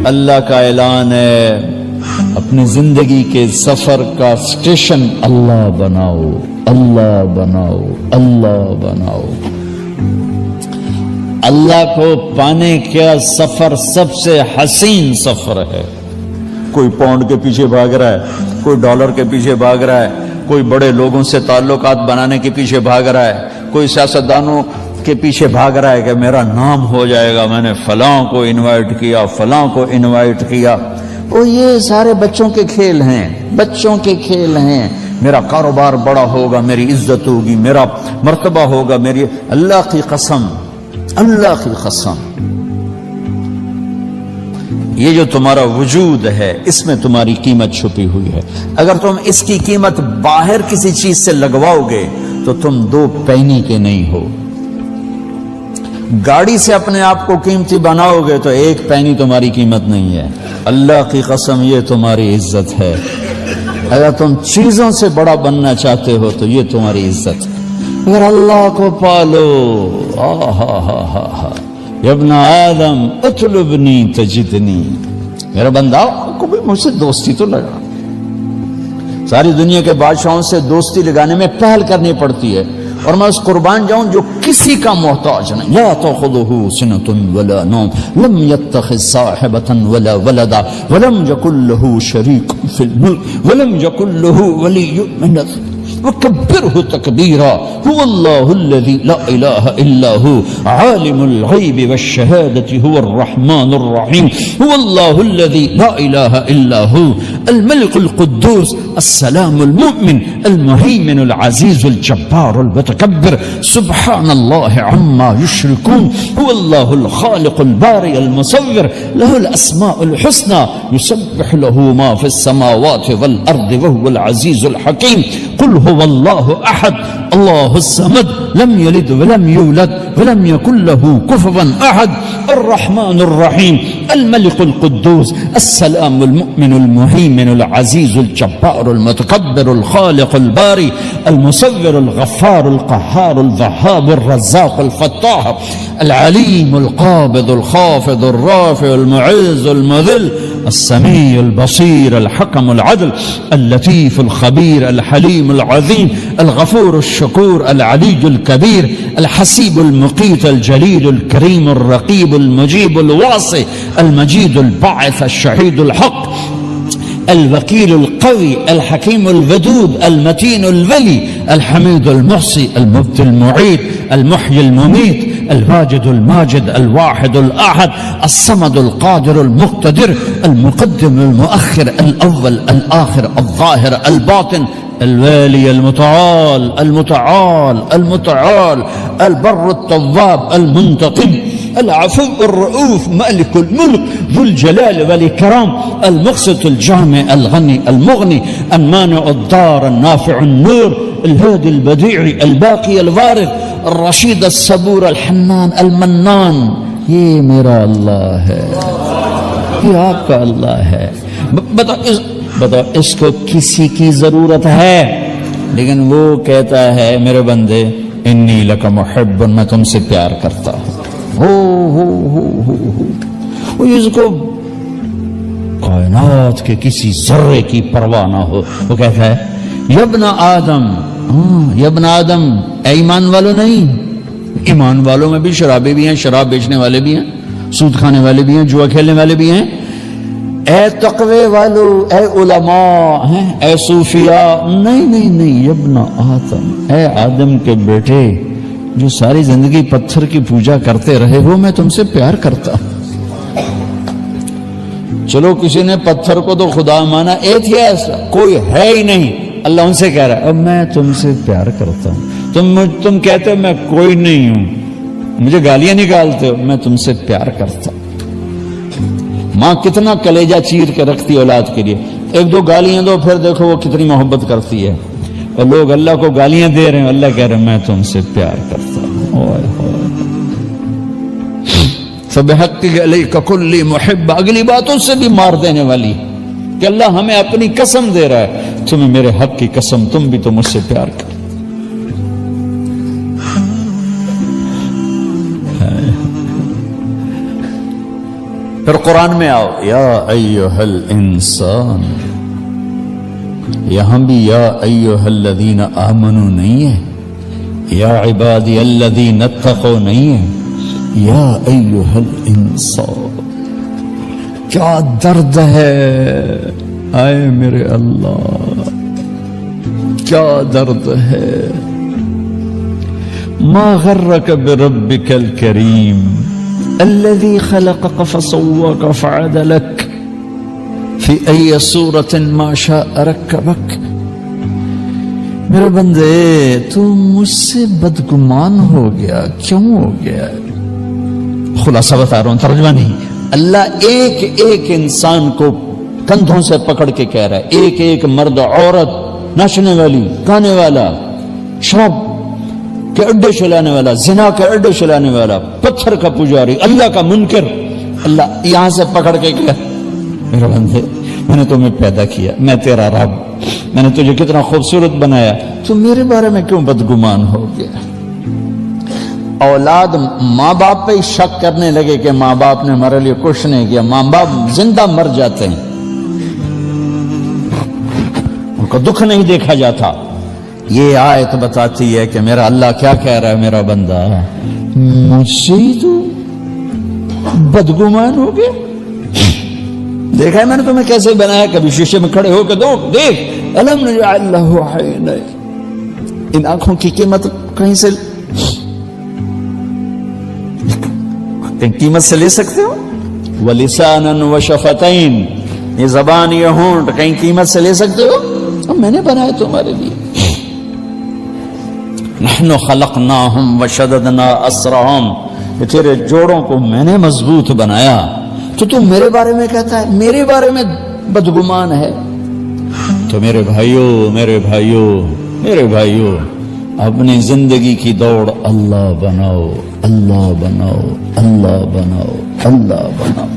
اللہ کا اعلان ہے، اپنی زندگی کے سفر کا اسٹیشن اللہ بناؤ، اللہ بناؤ، اللہ بناؤ۔ اللہ کو پانے کا سفر سب سے حسین سفر ہے۔ کوئی پاؤنڈ کے پیچھے بھاگ رہا ہے، کوئی ڈالر کے پیچھے بھاگ رہا ہے، کوئی بڑے لوگوں سے تعلقات بنانے کے پیچھے بھاگ رہا ہے، کوئی سیاستدانوں کے پیچھے بھاگ رہا ہے کہ میرا نام ہو جائے گا، میں نے فلاں کو انوائٹ کیا، فلاں کو انوائٹ کیا۔ وہ یہ سارے بچوں کے کھیل ہیں، بچوں کے کھیل ہیں۔ میرا کاروبار بڑا ہوگا، میری عزت ہوگی، میرا مرتبہ ہوگا، میری اللہ کی قسم، اللہ کی قسم، یہ جو تمہارا وجود ہے اس میں تمہاری قیمت چھپی ہوئی ہے۔ اگر تم اس کی قیمت باہر کسی چیز سے لگواؤ گے تو تم 2 پینی کے نہیں ہو۔ گاڑی سے اپنے آپ کو قیمتی بناؤ گے تو 1 پینی تمہاری قیمت نہیں ہے۔ اللہ کی قسم یہ تمہاری عزت ہے۔ اگر تم چیزوں سے بڑا بننا چاہتے ہو تو یہ تمہاری عزت ہے۔ اگر اللہ کو پالو، یا ابن آدم اطلبنی تجدنی، میرا بندہ کو بھی مجھ سے دوستی تو لگا۔ ساری دنیا کے بادشاہوں سے دوستی لگانے میں پہل کرنی پڑتی ہے، اور میں اس قربان جاؤں جو کسی کا محتاج نہیں۔ لا تأخذه سنة ولا نوم، لم يتخذ صاحبة ولا ولدا، ولم يكن له شريك في الملك، ولم يكن له ولي من الذل وكبره تكبيرا، هو الله الذي لا إله إلا هو عالم الغيب والشهادة، هو الرحمن الرحيم، هو الله الذي لا إله إلا هو الملك القدوس السلام المؤمن المهيمن العزيز الجبار المتكبر، سبحان الله عما يشركون، هو الله الخالق البارئ المصور، له الأسماء الحسنى، يسبح له ما في السماوات والأرض وهو العزيز الحكيم، قل هو الله أحد الله الصمد لم يلد ولم يولد ولم يكن له كفوا أحد، الرحمن الرحيم، الملك القدوس السلام المؤمن المهيمن العزيز الجبار المتكبر الخالق الباري المصور الغفار القهار الوهاب الرزاق الفتاح العليم القابض الخافض الرافع المعز المذل السميع البصير الحكم العدل اللطيف الخبير الحليم العظيم الغفور الشكور العلي الكبير الحسيب المقيت الجليل الكريم الرقيب المجيب الواسع المجيد الباعث الشهيد الحق الوكيل القوي الحكيم الودود المتين الولي الحميد المحصي المبدي المعيد المحيي المميت الواجد الماجد الواحد الأحد الصمد القادر المقتدر المقدم المؤخر الأول الآخر الظاهر الباطن الوالي المتعال المتعال المتعال البر التواب المنتقم العفو الرؤوف مالك الملك ذو الجلال والإكرام المقسط الجامع الغني المغني المانع الضار النافع النور الهادي البديع الباقي الوارث الرشيد الصبور الحنان المنان، یہ میرا اللہ ہے، یہ آپ کا اللہ ہے۔ بتا اس کو کسی کی ضرورت ہے، لیکن وہ کہتا ہے میرے بندے انی لک محب، میں تم سے پیار کرتا ہوں۔ اس کو کائنات کے کسی ذرے کی پرواہ نہ ہو، وہ کہتا ہے یا ابن آدم، یا ابن آدم، اے ایمان والو نہیں، ایمان والوں میں بھی شرابی بھی ہیں، شراب بیچنے والے بھی ہیں، سود کھانے والے بھی ہیں، جوا کھیلنے والے بھی ہیں۔ اے تقوی والو، اے علماء ہیں، اے صوفیاء، نہیں نہیں نہیں، ابن آدم، اے آدم کے بیٹے جو ساری زندگی پتھر کی پوجا کرتے رہے ہو، میں تم سے پیار کرتا ہوں۔ چلو کسی نے پتھر کو تو خدا مانا، ایتھیسٹ کوئی ہے ہی نہیں، اللہ ان سے کہہ رہا ہے اب میں تم سے پیار کرتا ہوں۔ تم کہتے ہو میں کوئی نہیں ہوں، مجھے گالیاں نکالتے ہو، میں تم سے پیار کرتا ہوں۔ ماں کتنا کلیجہ چیر کے رکھتی اولاد کے لیے، 1-2 گالیاں دو پھر دیکھو وہ کتنی محبت کرتی ہے۔ اور لوگ اللہ کو گالیاں دے رہے ہیں، اللہ کہہ رہے ہیں میں تم سے پیار کرتا ہوں۔ فَبِحَقِّكَ عَلَيْكَ كُلِّ مُحِبَّ، اگلی بات اس سے بھی مار دینے والی کہ اللہ ہمیں اپنی قسم دے رہا ہے، تمہیں میرے حق کی قسم، تم بھی تو مجھ سے پیار کر۔ پھر قرآن میں آؤ، یا ایھا الانسان، یہاں بھی یا ایھا الذین آمنوا نہیں ہے، یا عبادی الذین اتقوا نہیں ہے، یا ایھا الانسان۔ کیا درد ہے، آئے میرے اللہ، کیا درد ہے۔ ما غرک بربک الکریم الذی خلقک فسواک فعدلک فی ای صورت ما شاء رکبک۔ میرے بندے تو مجھ سے بدگمان ہو گیا، کیوں ہو گیا؟ خلاصہ بتا رہا ہوں، ترجمہ نہیں۔ اللہ ایک ایک انسان کو کندھوں سے پکڑ کے کہہ رہا ہے، ایک ایک مرد، عورت، ناچنے والی، گانے والا، شراب کے اڈے چلانے والا، زنا کے اڈے چلانے والا، پتھر کا پجاری، اللہ کا منکر، اللہ یہاں سے پکڑ کے کہہ، میرے بندے میں نے تمہیں پیدا کیا، میں تیرا رب، میں نے تجھے کتنا خوبصورت بنایا، تو میرے بارے میں کیوں بدگمان ہو گیا؟ اولاد ماں باپ پہ شک کرنے لگے کہ ماں باپ نے ہمارے لیے کچھ نہیں کیا، ماں باپ زندہ مر جاتے ہیں، ان کو دکھ نہیں دیکھا جاتا۔ یہ آیت بتاتی ہے کہ میرا اللہ کیا کہہ رہا ہے، میرا بندہ مجھ سے ہی تو بدگمان ہو گیا۔ دیکھا ہے میں نے تمہیں کیسے بنایا، کبھی شیشے میں کھڑے ہو کے دیکھ الم نجعل لہ عینین، ان آنکھوں کی قیمت کہیں سے قیمت سے لے سکتے ہو؟ ولسانا وشفتین، یہ زبان، یہ ہونٹ کہیں قیمت سے لے سکتے ہو؟ میں نے بنایا تمہارے لیے۔ نحن خلقناہم وشددنا اسرہم، یہ تیرے جوڑوں کو میں نے مضبوط بنایا، تو میرے بارے میں کہتا ہے، میرے بارے میں بدگمان ہے۔ تو میرے بھائیوں، میرے بھائیوں، میرے بھائیوں، اپنی زندگی کی دوڑ اللہ بناؤ، اللہ بناؤ، اللہ بناؤ، اللہ بناؤ۔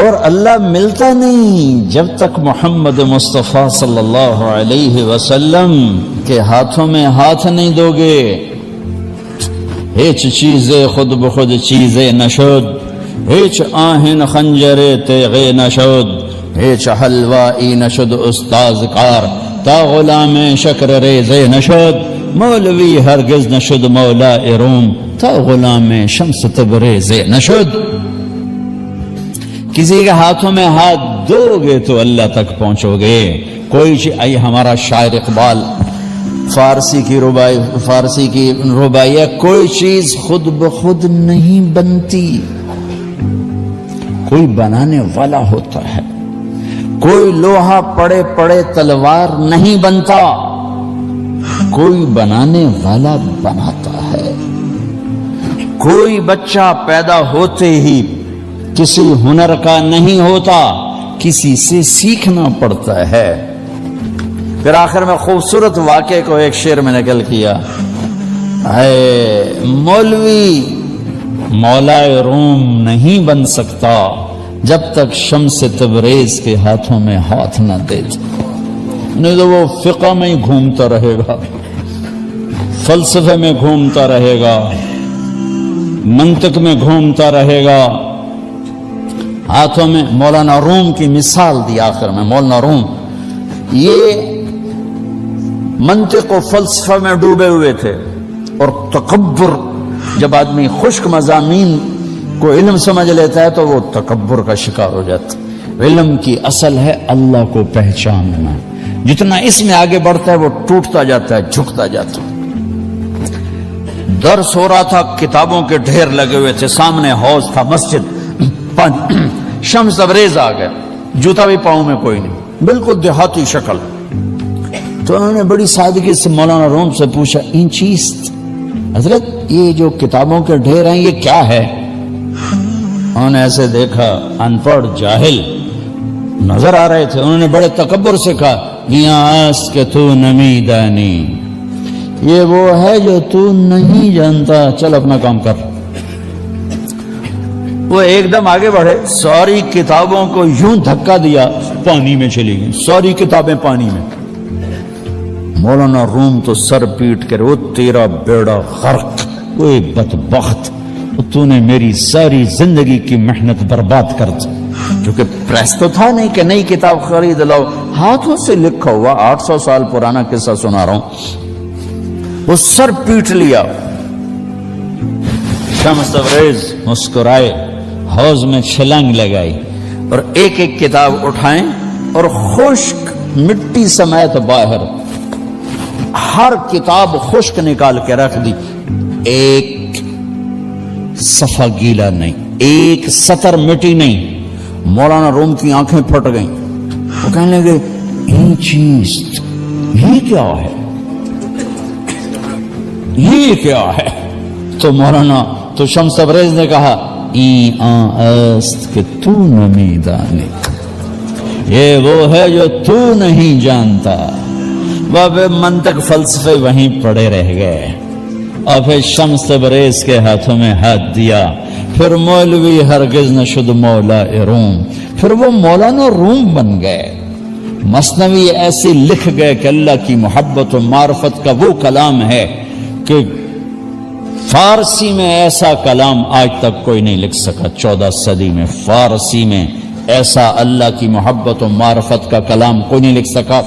اور اللہ ملتا نہیں جب تک محمد مصطفیٰ صلی اللہ علیہ وسلم کے ہاتھوں میں ہاتھ نہیں دو گے۔ ہیچ چیزیں خود بخود چیزیں نشد، ہیچ آہن خنجر تیغے نشد، ہیچ حلوائی نشد استاذ کار، تا غلام شکر ریزے نشد، مولوی ہرگز نشد مولا روم، تا غلام شمس تبریز نشد۔ کسی کے ہاتھوں میں ہاتھ دو گے تو اللہ تک پہنچو گے۔ کوئی چیز، ہمارا شاعر اقبال فارسی کی ربائی ہے، کوئی چیز خود بخود نہیں بنتی، کوئی بنانے والا ہوتا ہے۔ کوئی لوہا پڑے پڑے تلوار نہیں بنتا، کوئی بنانے والا بناتا ہے۔ کوئی بچہ پیدا ہوتے ہی کسی ہنر کا نہیں ہوتا، کسی سے سیکھنا پڑتا ہے۔ پھر آخر میں خوبصورت واقعے کو ایک شعر میں نقل کیا، اے مولوی مولا روم نہیں بن سکتا جب تک شمس تبریز کے ہاتھوں میں ہاتھ نہ دے، نہیں تو وہ فقہ میں ہی گھومتا رہے گا، فلسفے میں گھومتا رہے گا، منطق میں گھومتا رہے گا۔ ہاتھوں میں مولانا روم کی مثال دی آخر میں۔ مولانا روم یہ منطق و فلسفہ میں ڈوبے ہوئے تھے، اور تکبر، جب آدمی خشک مضامین کو علم سمجھ لیتا ہے تو وہ تکبر کا شکار ہو جاتا ہے۔ علم کی اصل ہے اللہ کو پہچاننا، جتنا اس میں آگے بڑھتا ہے وہ ٹوٹتا جاتا ہے، جھکتا جاتا ہے۔ درس ہو رہا تھا، کتابوں کے ڈھیر لگے ہوئے تھے، سامنے حوض تھا، مسجد، شمس تبریز آ گیا، جوتا بھی پاؤں میں کوئی نہیں، بالکل دیہاتی شکل۔ تو انہوں نے بڑی سادگی سے مولانا روم سے پوچھا، این چیز حضرت یہ جو کتابوں کے ڈھیر ہیں یہ کیا ہے؟ انہوں نے ایسے دیکھا، ان پڑھ جاہل نظر آ رہے تھے، انہوں نے بڑے تکبر سے کہا، یہاں آس کہ تو نمی دانی، یہ وہ ہے جو تو نہیں جانتا، چل اپنا کام کر۔ وہ ایک دم آگے بڑھے، ساری کتابوں کو یوں دھکا دیا، پانی میں چلی گئی، ساری کتابیں پانی میں۔ مولانا روم تو سر پیٹ کر، وہ تیرا بیڑا غرق، وہ بدبخت، تو نے میری ساری زندگی کی محنت برباد کر دی. کیونکہ پریس تو تھا نہیں کہ نئی کتاب خرید لاؤ، ہاتھوں سے لکھا ہوا 800 سال پرانا قصہ سنا رہا ہوں. وہ سر پیٹ لیا. شمس تبریز مسکرائے، حوض میں چھلانگ لگائی اور ایک ایک کتاب اٹھائیں اور خشک مٹی سمیت باہر ہر کتاب خشک نکال کے رکھ دی. ایک صفحہ گیلا نہیں، ایک سطر مٹی نہیں. مولانا روم کی آنکھیں پھٹ گئیں. وہ کہنے لگے یہ چیز یہ کیا ہے، یہ کیا ہے؟ تو مولانا تو شمس تبریز نے کہا این است کہ تو نمی دانی، یہ وہ ہے جو تو نہیں جانتا. باب منطق فلسفے وہیں پڑے رہ گئے. اور پھر شمس تبریز کے ہاتھوں میں ہاتھ دیا. پھر مولوی ہرگز نہ شد مولا روم، پھر وہ مولانا روم بن گئے. مثنوی ایسے لکھ گئے کہ اللہ کی محبت و معرفت کا وہ کلام ہے کہ فارسی میں ایسا کلام آج تک کوئی نہیں لکھ سکا. 14 صدی میں فارسی میں ایسا اللہ کی محبت و معرفت کا کلام کوئی نہیں لکھ سکا.